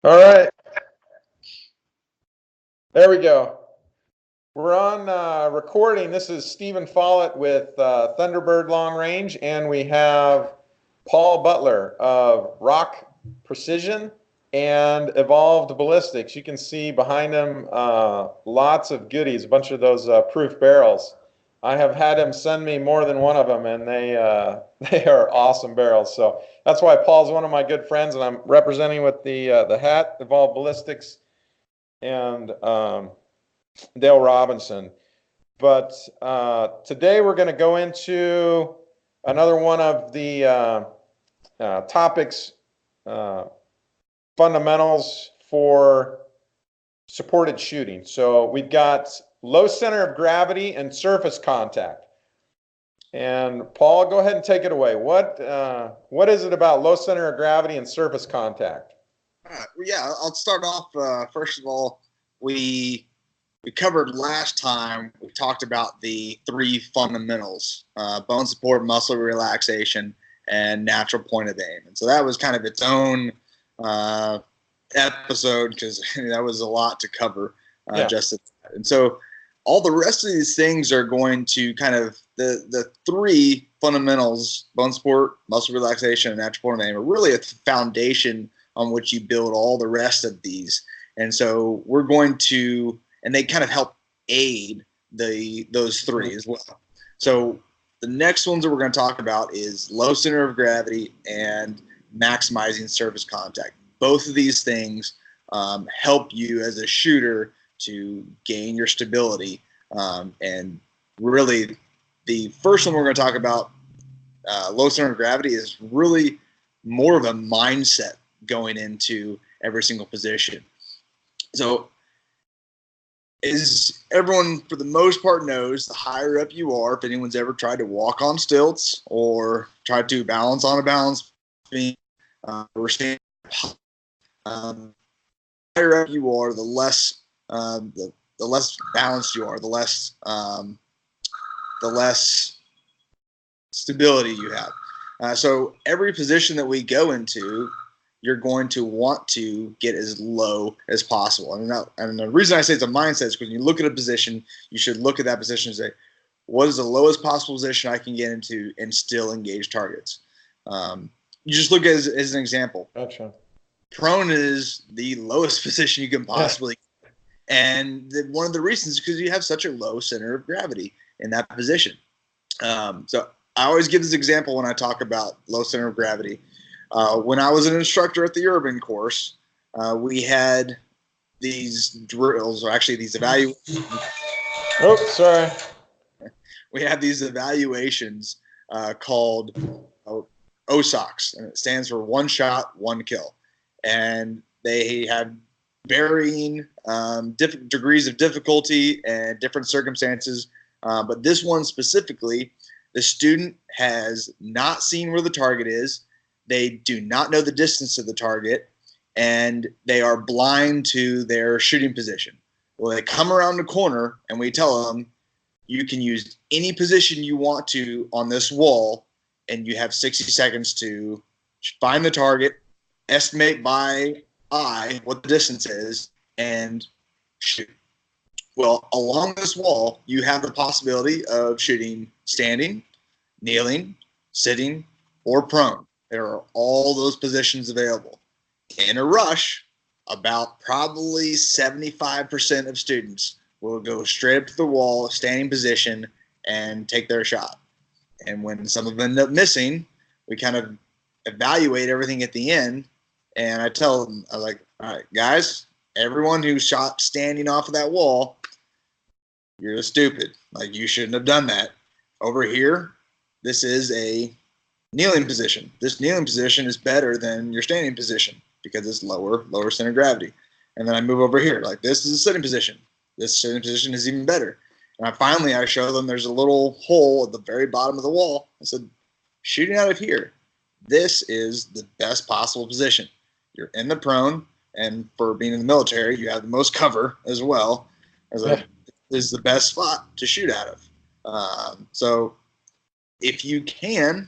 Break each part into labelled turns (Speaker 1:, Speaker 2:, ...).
Speaker 1: All right. There we go. We're on recording. This is Stephen Follett with Thunderbird Long Range, and we have Paul Butler of Rauch Precision and Evolved Ballistics. You can see behind him lots of goodies, a bunch of those proof barrels. I have had him send me more than one of them, and they are awesome barrels. So that's why Paul's one of my good friends, and I'm representing with the hat, Evolved Ballistics, and Dale Robinson. But today we're going to go into another one of the topics, fundamentals for supported shooting. So we've got low center of gravity and surface contact. And Paul, go ahead and take it away. What is it about low center of gravity and surface contact?
Speaker 2: Yeah, I'll start off. First of all, we covered last time, we talked about the three fundamentals: bone support, muscle relaxation, and natural point of aim. And so that was kind of its own episode, because that was a lot to cover. And so all the rest of these things are going to kind of, the three fundamentals: bone support, muscle relaxation, and natural point of aim, are really a foundation on which you build all the rest of these. And so we're going to, and they kind of help aid those three as well. So the next ones that we're going to talk about is low center of gravity and maximizing surface contact. Both of these things help you as a shooter to gain your stability. And really, the first one we're going to talk about, low center of gravity, is really more of a mindset going into every single position. So, as everyone for the most part knows, the higher up you are, if anyone's ever tried to walk on stilts or tried to balance on a balance beam, or stand, the higher up you are, the less balanced you are, the less stability you have. So every position that we go into, you're going to want to get as low as possible. And the reason I say it's a mindset is because when you look at a position, you should look at that position and say, what is the lowest possible position I can get into and still engage targets? You just look at it as an example.
Speaker 1: Gotcha.
Speaker 2: Prone is the lowest position you can possibly get. And one of the reasons is because you have such a low center of gravity in that position. So I always give this example when I talk about low center of gravity. When I was an instructor at the urban course, we had these drills, or actually these evaluations.
Speaker 1: Oh, sorry.
Speaker 2: We had these evaluations called OSOCs, and it stands for one shot, one kill. And they had varying different degrees of difficulty and different circumstances. But this one specifically, the student has not seen where the target is. They do not know the distance of the target, and they are blind to their shooting position. Well, they come around the corner, and we tell them, you can use any position you want to on this wall, and you have 60 seconds to find the target, estimate by eye what the distance is, and shoot. Well, along this wall, you have the possibility of shooting standing, kneeling, sitting, or prone. There are all those positions available. In a rush, about probably 75% of students will go straight up to the wall, standing position, and take their shot. And when some of them end up missing, we kind of evaluate everything at the end. And I tell them, I was like, all right, guys, everyone who shot standing off of that wall, you're stupid. Like, you shouldn't have done that. Over here, this is a kneeling position. This kneeling position is better than your standing position because it's lower center of gravity. And then I move over here. Like, this is a sitting position. This sitting position is even better. And I show them there's a little hole at the very bottom of the wall. I said, shooting out of here, this is the best possible position. You're in the prone, and for being in the military, you have the most cover as well. This is the best spot to shoot out of. So if you can,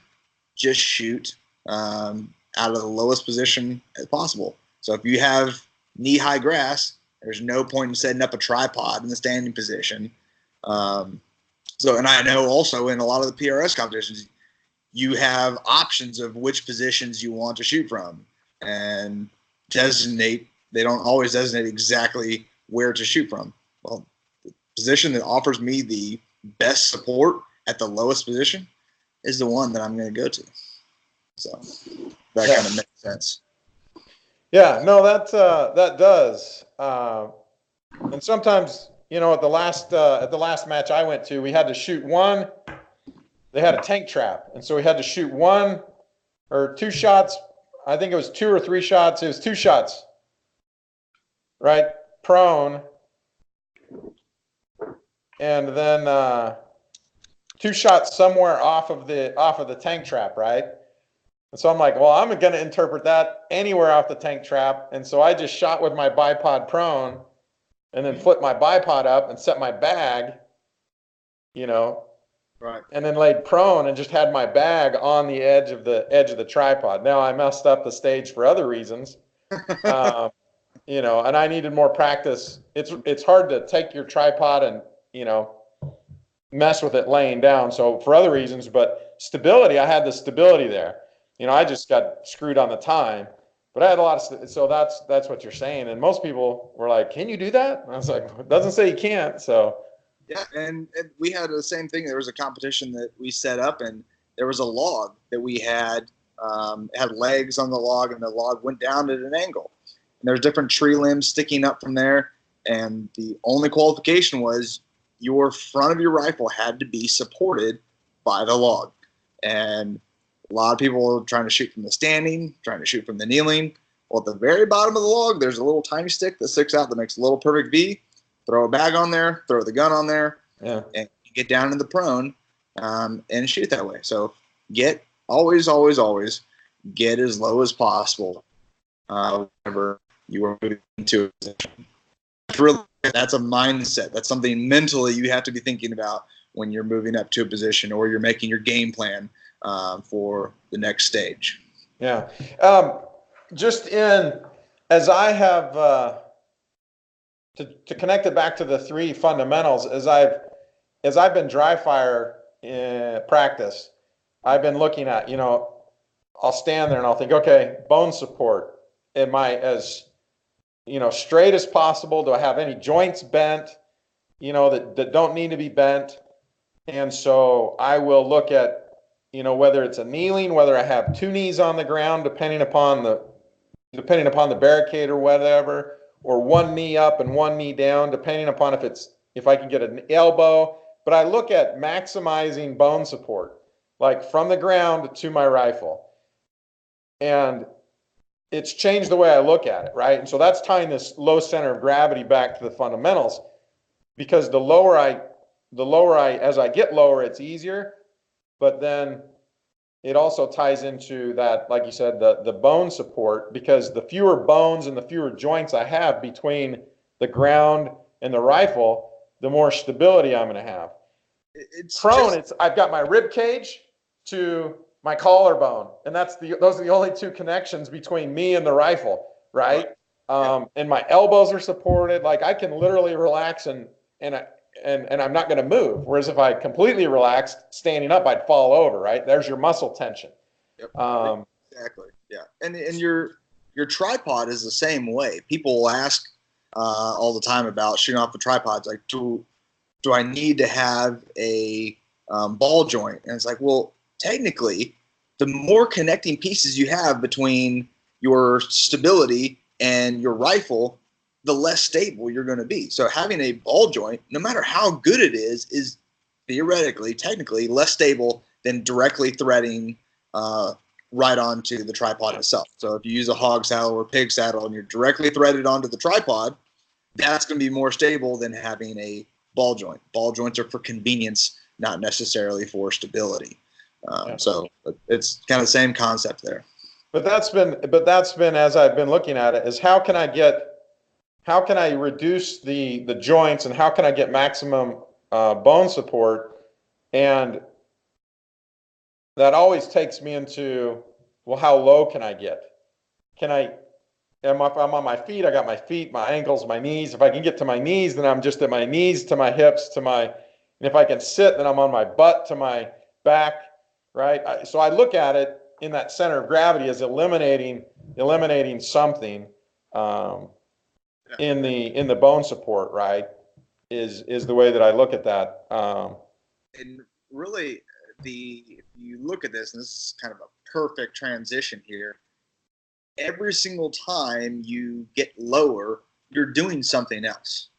Speaker 2: just shoot out of the lowest position as possible. So if you have knee-high grass, there's no point in setting up a tripod in the standing position. And I know also in a lot of the PRS competitions, you have options of which positions you want to shoot from, and they don't always designate exactly where to shoot from. Well, the position that offers me the best support at the lowest position is the one that I'm going to go to. So that kind of makes sense.
Speaker 1: Yeah, no, that does. And sometimes, at the last match I went to, we had to shoot one. They had a tank trap, and so we had to shoot one or two shots. I think it was 2 or 3 shots. It was 2 shots, right? Prone, and then 2 shots somewhere off of the tank trap, right? And so I'm like, well, I'm going to interpret that anywhere off the tank trap, and so I just shot with my bipod prone, and then flipped my bipod up and set my bag,
Speaker 2: Right.
Speaker 1: and then laid prone and just had my bag on the edge of the tripod. Now I messed up the stage for other reasons, and I needed more practice. It's hard to take your tripod and mess with it laying down. So for other reasons, but stability, I had the stability there. I just got screwed on the time, but I had a lot of. So that's what you're saying. And most people were like, "Can you do that?" And I was like, "It doesn't say you can't." So.
Speaker 2: Yeah, and we had the same thing. There was a competition that we set up, and there was a log that we had legs on the log, and the log went down at an angle. And there's different tree limbs sticking up from there, and the only qualification was your front of your rifle had to be supported by the log. And a lot of people are trying to shoot from the standing, trying to shoot from the kneeling. Well, at the very bottom of the log, there's a little tiny stick that sticks out that makes a little perfect V. Throw a bag on there, throw the gun on there, and get down to the prone and shoot that way. So always get as low as possible whenever you are moving into a position. That's a mindset. That's something mentally you have to be thinking about when you're moving up to a position or you're making your game plan for the next stage.
Speaker 1: Yeah. As I have... To connect it back to the 3 fundamentals, as I've been dry fire in practice, I've been looking at, I'll stand there and I'll think, okay, bone support. Am I as, straight as possible? Do I have any joints bent, that don't need to be bent? And so I will look at, whether it's a kneeling, whether I have 2 knees on the ground, depending upon the barricade or whatever, or 1 knee up and 1 knee down, depending upon if I can get an elbow. But I look at maximizing bone support, like from the ground to my rifle. And it's changed the way I look at it, right? And so that's tying this low center of gravity back to the fundamentals, because as I get lower, it's easier, but then it also ties into that, like you said, the bone support, because the fewer bones and the fewer joints I have between the ground and the rifle, the more stability I'm going to have. I've got my rib cage to my collarbone, and those are the only 2 connections between me and the rifle, right? And my elbows are supported. Like I can literally relax and I'm not going to move. Whereas if I completely relaxed standing up, I'd fall over, right? There's your muscle tension.
Speaker 2: Yep. Exactly. Yeah. And your tripod is the same way. People will ask all the time about shooting off the tripods. Like, do I need to have a ball joint? And it's like, well, technically, the more connecting pieces you have between your stability and your rifle, the less stable you're going to be. So having a ball joint, no matter how good it is theoretically, technically less stable than directly threading right onto the tripod itself. So if you use a hog saddle or pig saddle and you're directly threaded onto the tripod, that's going to be more stable than having a ball joint. Ball joints are for convenience, not necessarily for stability. So it's kind of the same concept there.
Speaker 1: But that's been as I've been looking at it, is how can I reduce the joints, and how can I get maximum bone support? And that always takes me into, well, how low can I get? Am if I'm on my feet, I got my feet, my ankles, my knees. If I can get to my knees, then I'm just at my knees to my hips and if I can sit, then I'm on my butt to my back, right? So I look at it in that center of gravity as eliminating something in the bone support, right? Is the way that I look at that.
Speaker 2: And really, if you look at this, and this is kind of a perfect transition here. Every single time you get lower, you're doing something else.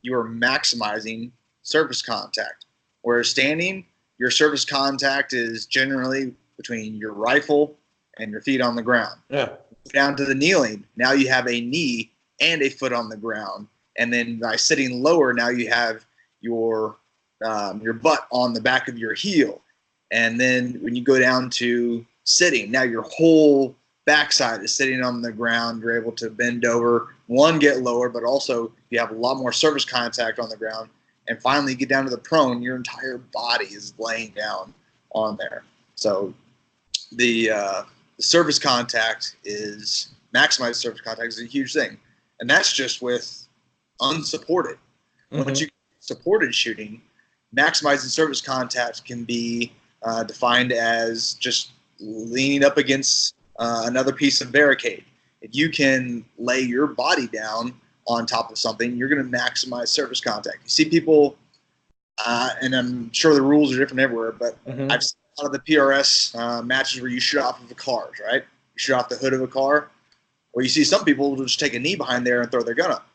Speaker 2: You are maximizing surface contact. Whereas standing, your surface contact is generally between your rifle and your feet on the ground.
Speaker 1: Yeah.
Speaker 2: Down to the kneeling, now you have a knee and a foot on the ground. And then by sitting lower, now you have your butt on the back of your heel. And then when you go down to sitting, now your whole backside is sitting on the ground. You're able to bend over, get lower, but also you have a lot more surface contact on the ground. And finally, you get down to the prone, your entire body is laying down on there. So the surface contact maximized surface contact is a huge thing. And that's just with unsupported. Mm-hmm. Once you supported shooting, maximizing surface contact can be defined as just leaning up against another piece of barricade. If you can lay your body down on top of something, you're going to maximize surface contact. You see people, and I'm sure the rules are different everywhere, but mm-hmm. I've seen a lot of the PRS matches where you shoot off of the cars, right? You shoot off the hood of a car. Well, you see some people will just take a knee behind there and throw their gun up.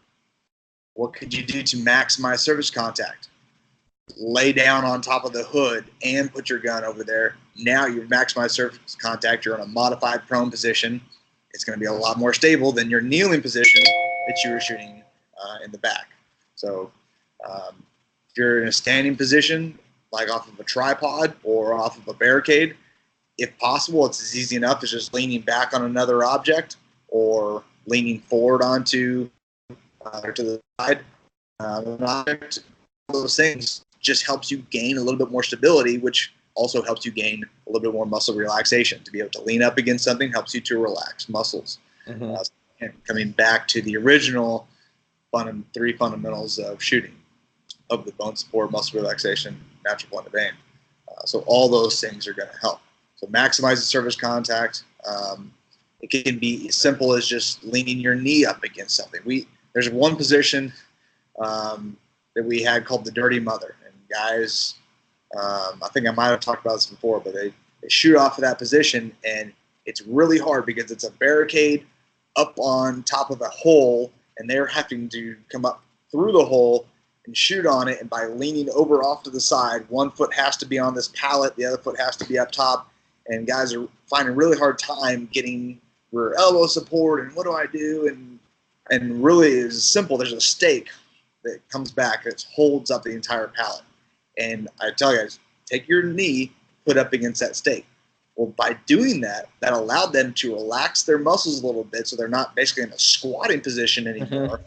Speaker 2: What could you do to maximize surface contact? Lay down on top of the hood and put your gun over there. Now you've maximized surface contact. You're in a modified prone position. It's going to be a lot more stable than your kneeling position that you were shooting in the back. So if you're in a standing position, like off of a tripod or off of a barricade, if possible, it's as easy enough as just leaning back on another object or leaning forward onto or to the side an object. Those things just helps you gain a little bit more stability, which also helps you gain a little bit more muscle relaxation. To be able to lean up against something helps you to relax muscles. Mm-hmm. And coming back to the original three fundamentals of shooting, of the bone support, muscle relaxation, natural blend of aim. So all those things are going to help. So maximizing surface contact. It can be as simple as just leaning your knee up against something. There's one position that we had called the dirty mother. And guys, I think I might have talked about this before, but they shoot off of that position, and it's really hard because it's a barricade up on top of a hole, and they're having to come up through the hole and shoot on it. And by leaning over off to the side, one foot has to be on this pallet, the other foot has to be up top, and guys are finding a really hard time getting rear elbow support, and what do I do? And really is simple. There's a stake that comes back that holds up the entire pallet. And I tell you guys, take your knee, put up against that stake. Well, by doing that, that allowed them to relax their muscles a little bit, so they're not basically in a squatting position anymore. Mm-hmm.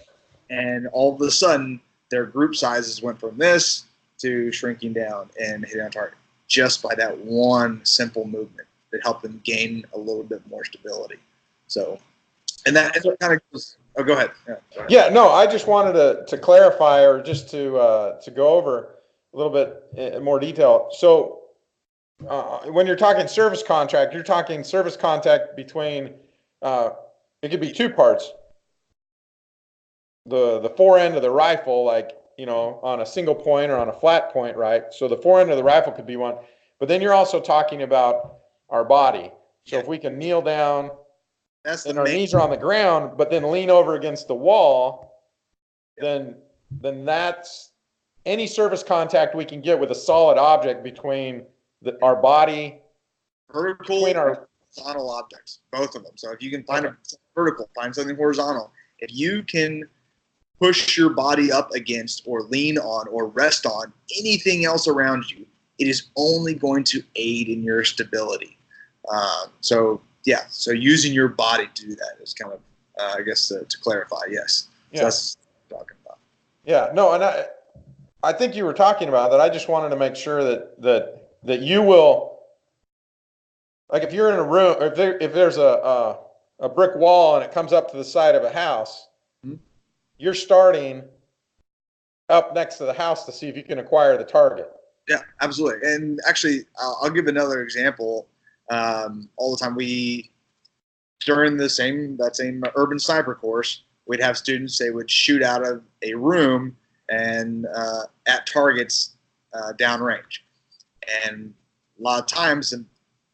Speaker 2: And all of a sudden, their group sizes went from this to shrinking down and hitting on target just by that one simple movement that helped them gain a little bit more stability. So, and that kind of goes. Oh, go ahead.
Speaker 1: Yeah, no, I just wanted to clarify, or just to go over a little bit in more detail. So when you're talking surface contact, you're talking surface contact between, it could be two parts. The fore end of the rifle, like, on a single point or on a flat point, right? So the fore end of the rifle could be one, but then you're also talking about our body. So if we can kneel down, and our knees are on the ground, but then lean over against the wall, then that's any surface contact we can get with a solid object between our body,
Speaker 2: vertical, between our horizontal objects, both of them. So if you can find a vertical, find something horizontal. If you can push your body up against or lean on or rest on anything else around you, it is only going to aid in your stability. So using your body to do that is kind of, I guess, to clarify, yes. Yeah. So that's what I'm talking about.
Speaker 1: Yeah, no, and I think you were talking about that. I just wanted to make sure that you will, like, if you're in a room, or if there's a a brick wall and it comes up to the side of a house,
Speaker 2: Mhm.
Speaker 1: you're starting up next to the house to see if you can acquire the target.
Speaker 2: Yeah, absolutely. And actually, I'll give another example. All the time, during that same urban sniper course, we'd have students, they would shoot out of a room and at targets downrange. And a lot of times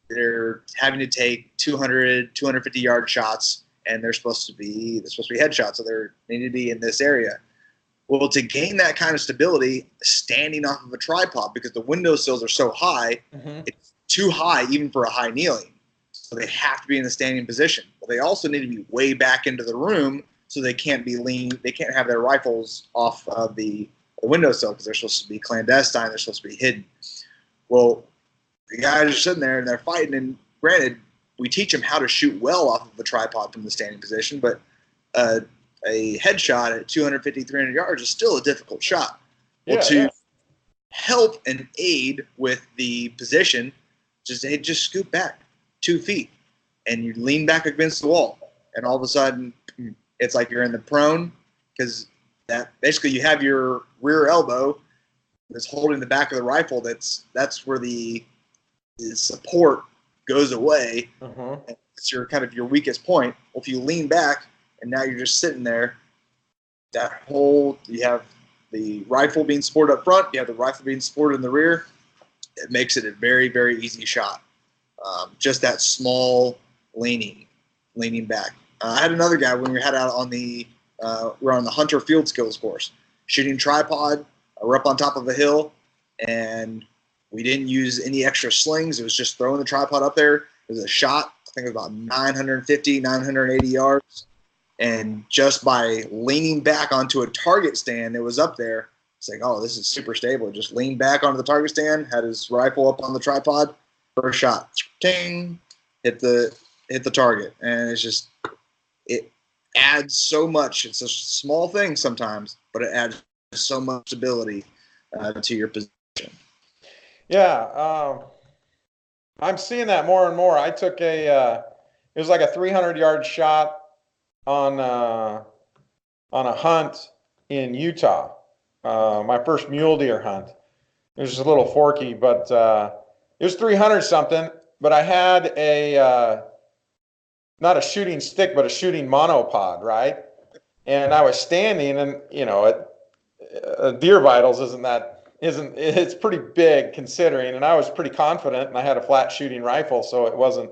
Speaker 2: they're having to take 200, 250-yard shots, and they're supposed to be headshots, so they need to be in this area. Well, to gain that kind of stability, standing off of a tripod, because the windowsills are so high, it's too high even for a high kneeling. So they have to be in the standing position. Well, they also need to be way back into the room, so they can't have their rifles off of the windowsill, because they're supposed to be clandestine, they're supposed to be hidden. Well, the guys are sitting there and they're fighting, and granted, we teach them how to shoot well off of the tripod from the standing position, but a headshot at 250, 300 yards is still a difficult shot. Well, to help and aid with the position, just scoop back 2 feet and you lean back against the wall, and all of a sudden it's like you're in the prone, because that basically you have your rear elbow that's holding the back of the rifle. That's where the support goes away. It's your kind of your weakest point. Well, if you lean back and now you're just sitting there, you have the rifle being supported up front, you have the rifle being supported in the rear. It makes it a very, very easy shot. Just that small leaning back. I had another guy when we had out on we're on the Hunter Field Skills course, shooting tripod. We're up on top of a hill, and we didn't use any extra slings. It was just throwing the tripod up there. It was a shot, I think it was about 950, 980 yards. And just by leaning back onto a target stand that was up there, it's like, oh, this is super stable. He just leaned back onto the target stand, had his rifle up on the tripod, first shot, ting, hit the target. And it adds so much. It's a small thing sometimes, but it adds so much stability to your position.
Speaker 1: Yeah, I'm seeing that more and more. I took it was like a 300-yard shot on a hunt in Utah, my first mule deer hunt. It was just a little forky, but it was 300 something. But I had not a shooting stick, but a shooting monopod, right? And I was standing, and deer vitals it's pretty big considering, and I was pretty confident, and I had a flat shooting rifle, so it wasn't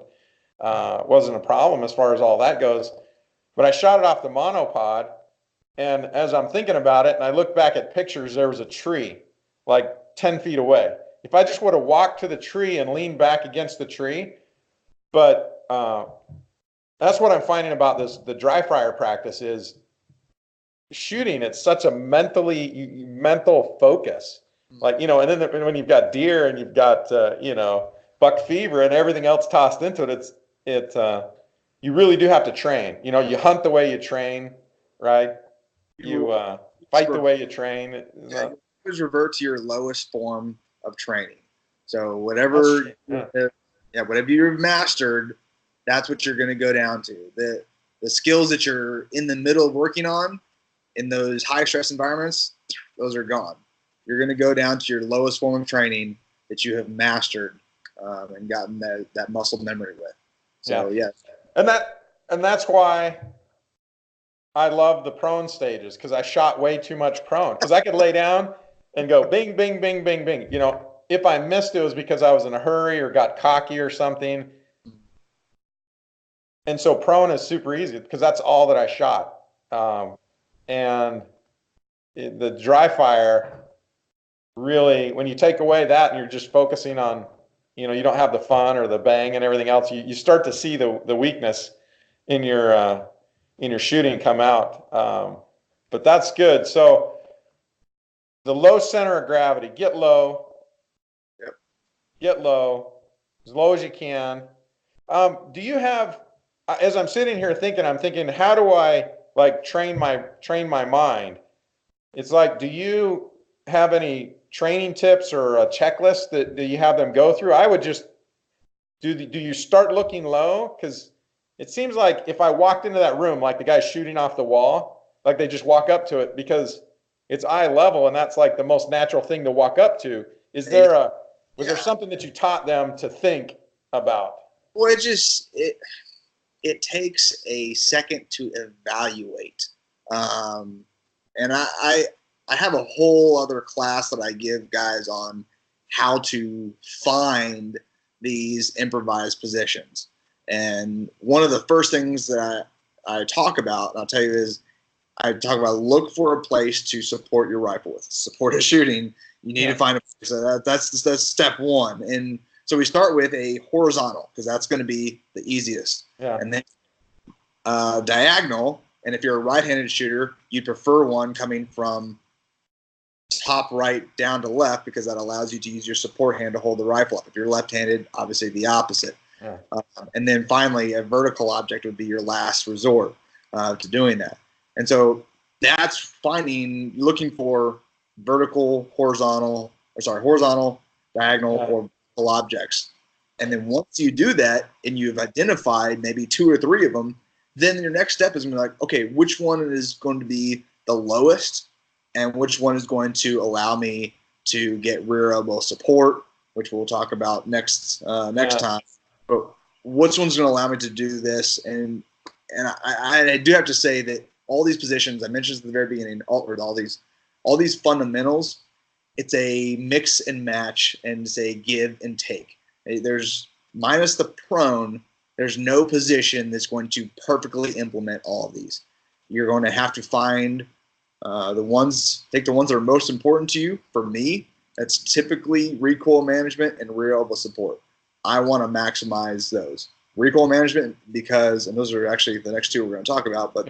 Speaker 1: a problem as far as all that goes. But I shot it off the monopod, and as I'm thinking about it, and I look back at pictures, there was a tree like 10 feet away. If I just would have walked to the tree and leaned back against the tree, but that's what I'm finding about the dry fire practice is shooting. It's such a mental focus, like, and then when you've got deer and you've got buck fever and everything else tossed into it, you really do have to train. You hunt the way you train, right? You fight the way you train.
Speaker 2: You always revert to your lowest form of training. So whatever you've mastered, that's what you're going to go down to. The skills that you're in the middle of working on in those high stress environments, those are gone. You're going to go down to your lowest form of training that you have mastered and gotten that muscle memory with. So yeah.
Speaker 1: And that's why I love the prone stages, because I shot way too much prone, because I could lay down and go bing, bing, bing, bing, bing. If I missed, it was because I was in a hurry or got cocky or something. And so prone is super easy because that's all that I shot. And the dry fire, really, when you take away that and you're just focusing on, you don't have the fun or the bang and everything else, you start to see the weakness in your shooting come out. But that's good. So the low center of gravity, get low.
Speaker 2: Yep.
Speaker 1: Get low, as low as you can. Do you have, as I'm sitting here thinking, I'm thinking, how do I train my mind? It's like, do you have any training tips or a checklist that you have them go through? I would just do you start looking low? Because it seems like if I walked into that room, like the guy's shooting off the wall, like they just walk up to it because it's eye level, and that's like the most natural thing to walk up to. Was there something that you taught them to think about?
Speaker 2: Well, it takes a second to evaluate. And I have a whole other class that I give guys on how to find these improvised positions. And one of the first things that I talk about, and I'll tell you, is I talk about look for a place to support your rifle with. Support a shooting, you need to find a place. So that's step one. And so we start with a horizontal because that's going to be the easiest.
Speaker 1: Yeah.
Speaker 2: And then diagonal. And if you're a right-handed shooter, you prefer one coming from top right down to left because that allows you to use your support hand to hold the rifle up. If you're left-handed, obviously the opposite.
Speaker 1: Yeah.
Speaker 2: And then finally, a vertical object would be your last resort to doing that. And so that's looking for horizontal, diagonal, or vertical objects. And then once you do that and you've identified maybe 2 or 3 of them, then your next step is going to be like, okay, which one is going to be the lowest and which one is going to allow me to get rear elbow support, which we'll talk about next time. But which one's going to allow me to do this? And I do have to say that all these positions I mentioned at the very beginning, all these fundamentals, it's a mix and match and it's a give and take. There's minus the prone. There's no position that's going to perfectly implement all of these. You're going to have to find the ones that are most important to you. For me, that's typically recoil management and rear elbow support. I want to maximize those. Recoil management because, and those are actually the next 2 we're going to talk about, but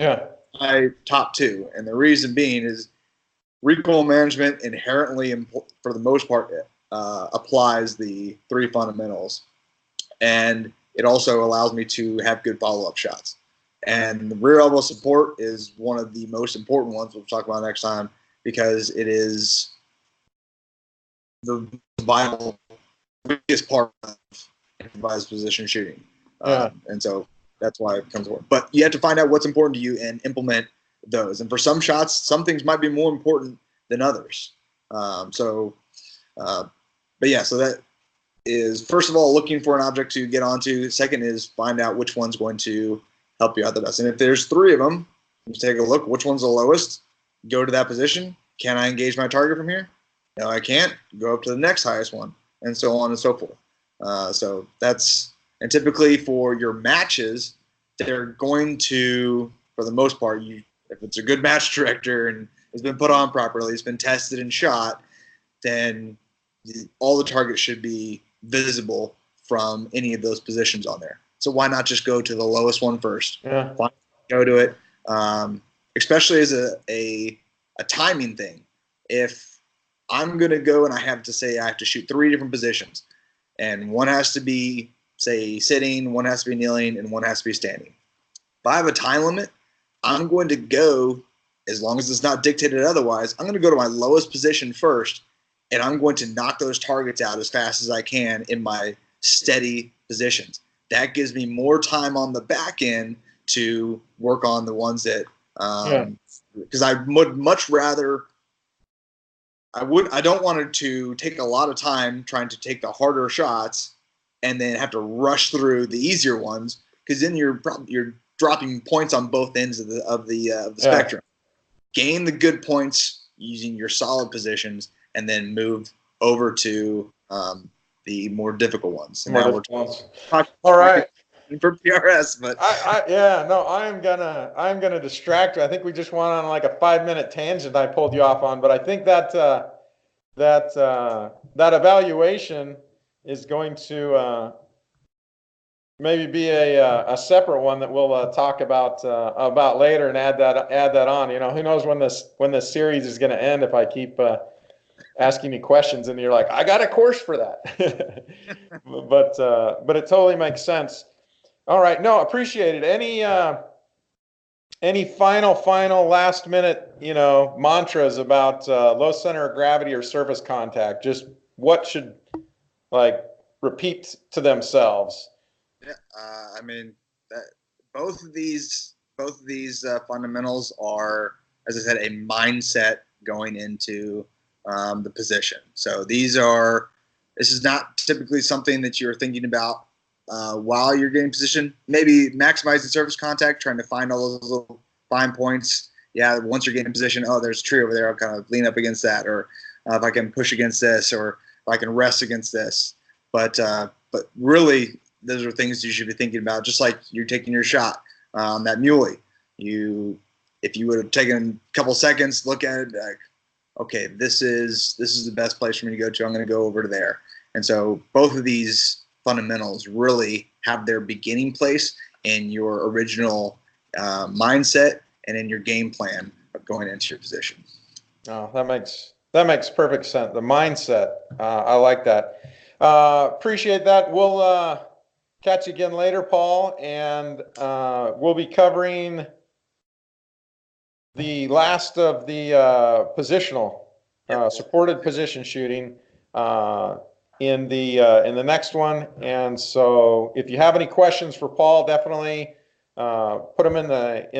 Speaker 2: my top 2. And the reason being is recoil management inherently, for the most part, applies the 3 fundamentals. And it also allows me to have good follow-up shots. And the rear elbow support is one of the most important ones we'll talk about next time because it is the vital biggest part of improvised position shooting. And so that's why it comes to work. But you have to find out what's important to you and implement those. And for some shots, some things might be more important than others. So that is, first of all, looking for an object to get onto. Second is find out which one's going to help you out the best. And if there's 3 of them, you take a look, which one's the lowest, go to that position. Can I engage my target from here? No, I can't. Go up to the next highest one, and so on and so forth. So that's, and typically for your matches, they're going to, for the most part, if it's a good match director and it's been put on properly, it's been tested and shot, then all the targets should be visible from any of those positions on there. So why not just go to the lowest one first?
Speaker 1: Yeah.
Speaker 2: Go to it, especially as a timing thing. If I'm going to go and I have to shoot 3 different positions, and one has to be, say, sitting, one has to be kneeling, and one has to be standing. If I have a time limit, I'm going to go, as long as it's not dictated otherwise, I'm going to go to my lowest position first, and I'm going to knock those targets out as fast as I can in my steady positions. That gives me more time on the back end to work on the ones that, because I would much rather, I don't want it to take a lot of time trying to take the harder shots and then have to rush through the easier ones, because then you're dropping points on both ends of the spectrum. Gain the good points using your solid positions, and then move over to the more difficult ones. And now we're talking
Speaker 1: all right
Speaker 2: for PRS, but
Speaker 1: I'm gonna distract you. I think we just went on like a 5-minute tangent I pulled you off on, but I think that evaluation is going to maybe be a separate one that we'll talk about later and add that on. Who knows when this series is going to end if I keep asking you questions and you're like, I got a course for that. but it totally makes sense. All right, no, appreciate it. Any final last minute mantras about low center of gravity or surface contact? Just what should repeat to themselves?
Speaker 2: Yeah, I mean, both of these fundamentals are, as I said, a mindset going into the position. So this is not typically something that you're thinking about while you're getting position. Maybe maximizing surface contact, trying to find all those little fine points. Yeah, once you're getting in position, oh, there's a tree over there. I'll kind of lean up against that, or if I can push against this, or if I can rest against this. But really, those are things you should be thinking about, just like you're taking your shot. That muley, if you would have taken a couple seconds, look at it, like, okay, this is the best place for me to go to. I'm going to go over to there. And so both of these fundamentals really have their beginning place in your original mindset and in your game plan of going into your position.
Speaker 1: Oh, that makes perfect sense. The mindset, I like that. Appreciate that. We'll catch you again later, Paul, and we'll be covering the last of the positional supported position shooting in the next one. And so, if you have any questions for Paul, definitely put them in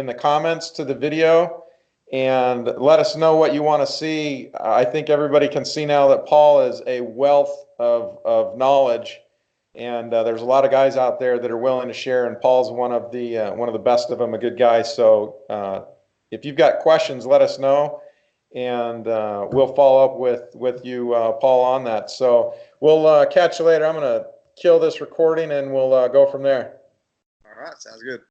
Speaker 1: the comments to the video, and let us know what you want to see. I think everybody can see now that Paul is a wealth of knowledge, and there's a lot of guys out there that are willing to share, and Paul's one of the best of them, a good guy. So if you've got questions, let us know, and we'll follow up with you, Paul, on that. So we'll catch you later. I'm going to kill this recording, and we'll go from there.
Speaker 2: All right, sounds good.